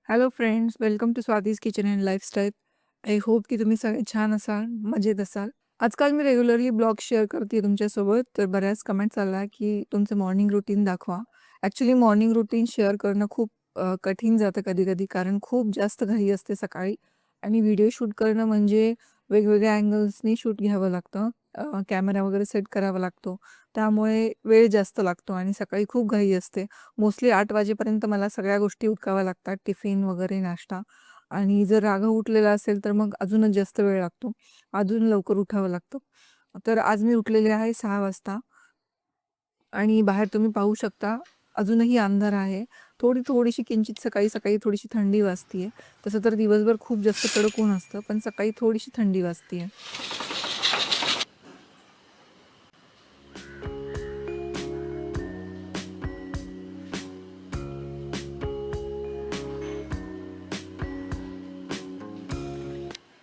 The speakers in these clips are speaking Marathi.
Hello friends, welcome to Swati's kitchen and lifestyle. I hope की तुम्ही सगळे छान असाल, मजेत असाल. आजकाल मी रेग्युलरली ब्लॉग शेअर करते तुमच्यासोबत, तर बऱ्याच कमेंट्स आल्या की तुमचं मॉर्निंग रुटीन दाखवा. ॲक्च्युली मॉर्निंग रुटीन शेअर करणं खूप कठीण जातं कधी-कधी, कारण खूप जास्त घाई असते सकाळी आणि व्हिडिओ शूट करणं म्हणजे वेगवेगळ्या अँगल्सनी शूट घ्यावं लागतं. कॅमेरा वगैरे सेट करावा लागतो. त्यामुळे वेळ जास्त लागतो आणि सकाळी खूप घाई असते. मोस्टली 8 वाजेपर्यंत मला सगळ्या गोष्टी उरकाव्या लागतात. टिफिन वगैरे, नाश्ता आणि जर राघव उठलेला असेल, तर मग अजूनच जास्त वेळ लागतो. अजून लवकर उठावं लागतं. तर आज मी उठलेले आहे 6 वाजता आणि बाहेर तुम्ही पाहू शकता, अजूनही अंधार आहे. थोडीशी किंचित सकाळी-सकाळी थोडीशी थंडी वाजतीये. तसं तर दिवसभर खूप जास्त कडक ऊन असतं, पण सकाळी थोडीशी थंडी वाजतीये.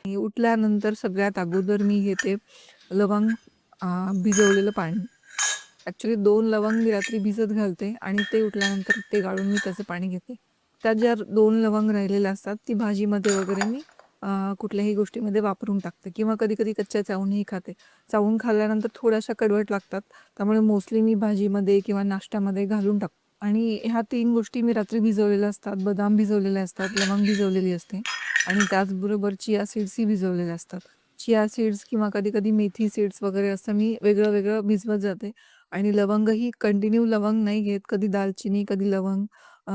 आणि उठल्यानंतर सगळ्यात अगोदर मी घेते लवंग, अ, भिजवलेलं पाणी. ॲक्च्युली 2 लवंग मी रात्री भिजत घालते आणि ते उठल्यानंतर ते गाळून मी त्याचं पाणी घेते. त्यात ज्या 2 लवंग राहिलेल्या असतात, ती भाजीमध्ये वगैरे मी कुठल्याही गोष्टीमध्ये वापरून टाकते किंवा कधी-कधी कच्च्या चावूनही खाते. चावून खाल्ल्यानंतर थोड्याशा कडवट लागतात. त्यामुळे मोस्टली मी भाजीमध्ये किंवा नाश्त्यामध्ये घालून टाकते. आणि ह्या 3 गोष्टी मी रात्री भिजवलेल्या असतात. बदाम भिजवलेले असतात, लवंग भिजवलेली असते आणि त्याचबरोबर चिया सीड्सही भिजवलेले असतात. चिया सीड्स किंवा कधी-कधी मेथी सीड्स वगैरे असं मी वेगळं-वेगळं भिजवत जाते. आणि लवंगही कंटिन्यू लवंग नाही घेत. कधी दालचिनी, कधी लवंग. अ,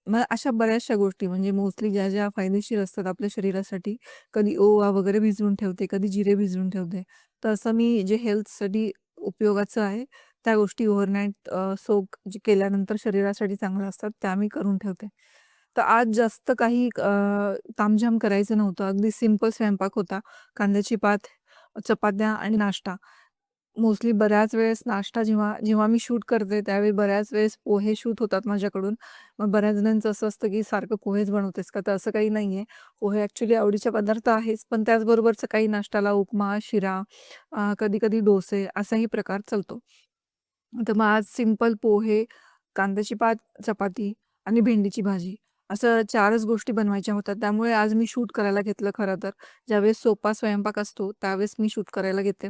मग अशा बऱ्याचशा गोष्टी म्हणजे मोस्टली ज्या-ज्या फायदेशीर असतात आपल्या शरीरासाठी. कधी ओवा वगैरे भिजवून ठेवते, कधी जिरे भिजवून ठेवते. तर असं मी जे हेल्थसाठी उपयोगाचं आहे, त्या गोष्टी ओव्हरनाईट सोक जे केल्यानंतर शरीरासाठी चांगल्या असतात, त्या मी करून ठेवते. तर आज जास्त काही तामझाम करायचं नव्हतं. अगदी सिंपल स्वयंपाक होता. कांद्याची पात, चपात्या आणि नाश्ता. मोस्टली बऱ्याच वेळेस नाश्ता जेव्हा जेव्हा मी शूट करते, त्यावेळी बऱ्याच वेळेस पोहे शूट होतात माझ्याकडून. मग बऱ्याच जणांचं असं असतं, की "सारखं पोहेच बनवतेस का?" तर असं काही नाहीये. पोहे ॲक्चुअली आवडीचा पदार्थ आहेच, पण त्याचबरोबर सकाळी नाश्त्याला उपमा, शिरा, कधी-कधी डोसे असाही प्रकार चालतो. तर मग आज सिंपल पोहे, कांद्याची पात, चपाती आणि भेंडीची भाजी असं 4च गोष्टी बनवायच्या होत्या. त्यामुळे आज मी शूट करायला घेतलं खरं तर. ज्यावेळेस सोपा स्वयंपाक असतो, त्यावेळेस मी शूट करायला घेते.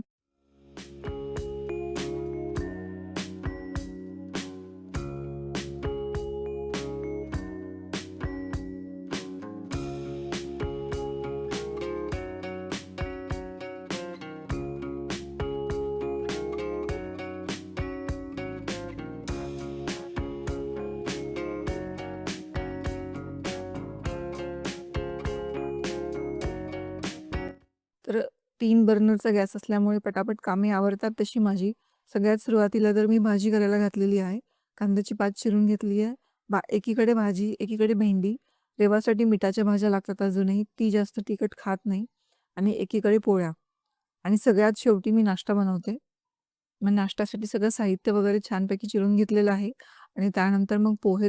तर 3 बर्नरचा गॅस असल्यामुळे पटापट कामे आवरतात तशी माझी. सगळ्यात सुरुवातीला तर मी भाजी करायला घातलेली आहे. कांद्याची पात चिरून घेतली आहे. एकीकडे भाजी, एकीकडे भेंडी. देवासाठी मिठाच्या भाज्या लागतात अजूनही. ती जास्त तिखट खात नाही. आणि एकीकडे पोळ्या. आणि सगळ्यात शेवटी मी नाश्ता बनवते. मग नाश्त्यासाठी सगळं साहित्य वगैरे छानपैकी चिरून घेतलेलं आहे आणि त्यानंतर मग पोहे.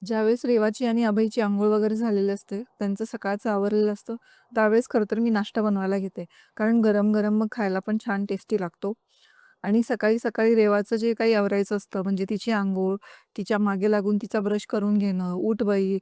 ज्यावेळेस रेवाची आणि अभयची अंघोळ वगैरे झालेली असते, त्यांचं सकाळचं आवरलेलं असतं, त्यावेळेस खरं तर मी नाश्ता बनवायला घेते. कारण गरम-गरम मग खायला पण छान टेस्टी लागतो. आणि सकाळी-सकाळी रेवाचं जे काही आवरायचं असतं, म्हणजे तिची अंघोळ, तिच्या मागे लागून तिचा ब्रश करून घेणं, "उठ बाई,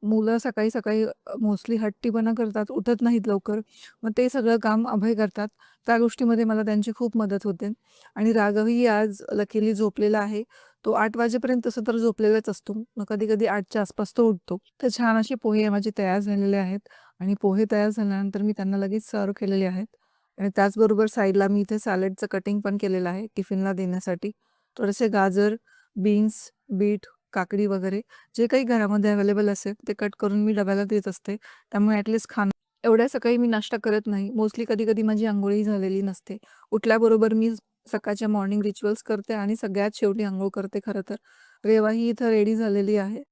मुलं सकाळी-सकाळी मोस्टली हट्टीपणा करतात, उठत नाहीत लवकर. मग ते सगळं काम अभय करतात. त्या गोष्टीमध्ये मला त्यांची खूप मदत होते आणि राघवही आज लकीली झोपलेला आहे. तो 8 वाजेपर्यंत तसं तर झोपलेलाच असतो. मग कधी-कधी 8च्या आसपास तो उठतो. तर छान असे पोहे माझे तयार झालेले आहेत आणि पोहे तयार झाल्यानंतर मी त्यांना लगेच सर्व्ह केलेले आहेत आणि त्याचबरोबर साईडला मी इथे सॅलडचं कटिंग पण केलेलं आहे टिफिनला देण्यासाठी. थोडेसे गाजर, बीन्स, बीट, काकडी वगैरे जे काही घरामध्ये अवेलेबल असेल ते कट करून मी डब्याला देत असते. त्यामुळे ॲटलीस्ट एवढ्या सकाळी मी नाश्ता करत नाही. मोस्टली कधी-कधी माझी अंघोळही झालेली नसते. उठल्याबरोबर मी सकाळच्या मॉर्निंग रिच्युअल्स करते आणि सगळ्यात शेवटी अंघोळ करते खरं तर. रेवाही इथं रेडी झालेली आहे.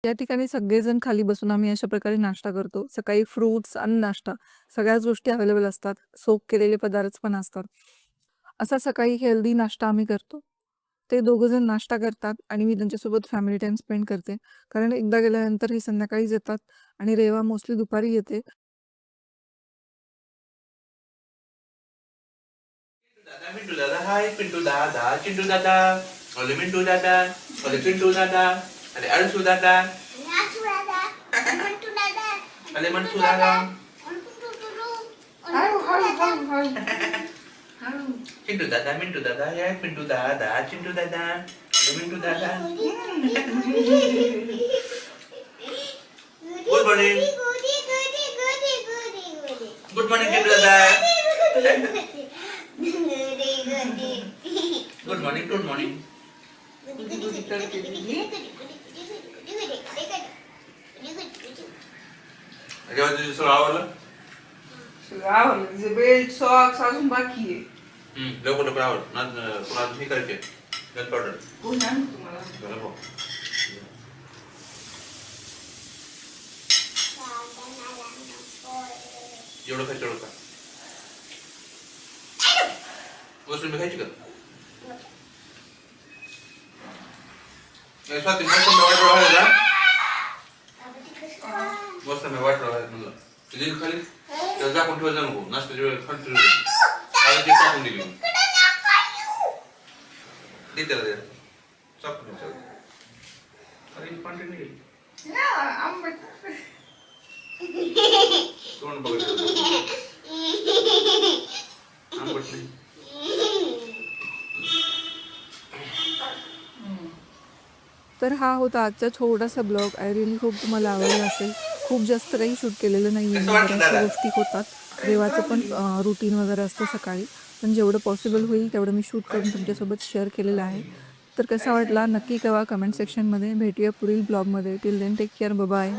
या ठिकाणी सगळेजण खाली बसून आम्ही अशा प्रकारे नाश्ता करतो. सकाळी फ्रुट्स आणि नाश्ता सगळ्याच गोष्टी अवेलेबल असतात. सोक केलेले पदार्थ पण असतात. असा सकाळी हेल्दी नाश्ता आम्ही करतो. ते दोघंजण नाश्ता करतात आणि मी त्यांच्यासोबत फॅमिली टाईम स्पेंड करते. कारण एकदा गेल्यानंतर हे संध्याकाळीच येतात आणि रेवा मोस्टली दुपारी येते. दादा मिंटू दादा हाय पिंटू दादा चिंटू दादा ओले मिंटू दादा ओले पिंटू दादा अरे अळसू दादा अरे मनसू दादा चिंटू दादा मिंटू दादा हाय पिंटू दादा चिंटू दादा ओले मिंटू दादा good morning good morning Chintu दादा गुड मॉर्निंग गुड मॉर्निंग जेव्हा तुझं सगळं आवडलं आवडलं तिचे बेल्ट सॉक्स अजून बाकी आहे. लवकर लवकर आवड ना तुला हे करायचे गन पावडर तुम्हाला बरं भाऊ एवढं खायचं एवढं का वस्तू मी खायची का स्वाती मस्त मी वाट राहिला मस्त मी वाट राहिला म्हणलं तुझी खाली त्याला दाखवून ठेवायचं नको नाश्त्याच्या वेळेला खाली ठेवली ते टाकून दिली दे त्याला दे चापून अरे पांढरी निघेल तोंड बघायचं आंबट नाही तर हा होता आजचा छोटासा ब्लॉग. आय रिअली होप तुम्हाला आवडला असेल. खूप जास्त काही शूट केलेलं नाही आहे. बऱ्याचशा गोष्टी होतात. देवाचं पण रुटीन वगैरे असतं सकाळी. पण जेवढं पॉसिबल होईल तेवढं मी शूट करून तुमच्यासोबत शेअर केलेलं आहे. तर कसा वाटला नक्की कळवा कमेंट सेक्शनमध्ये. भेटूया पुढील ब्लॉगमध्ये. Till then take care. Bye.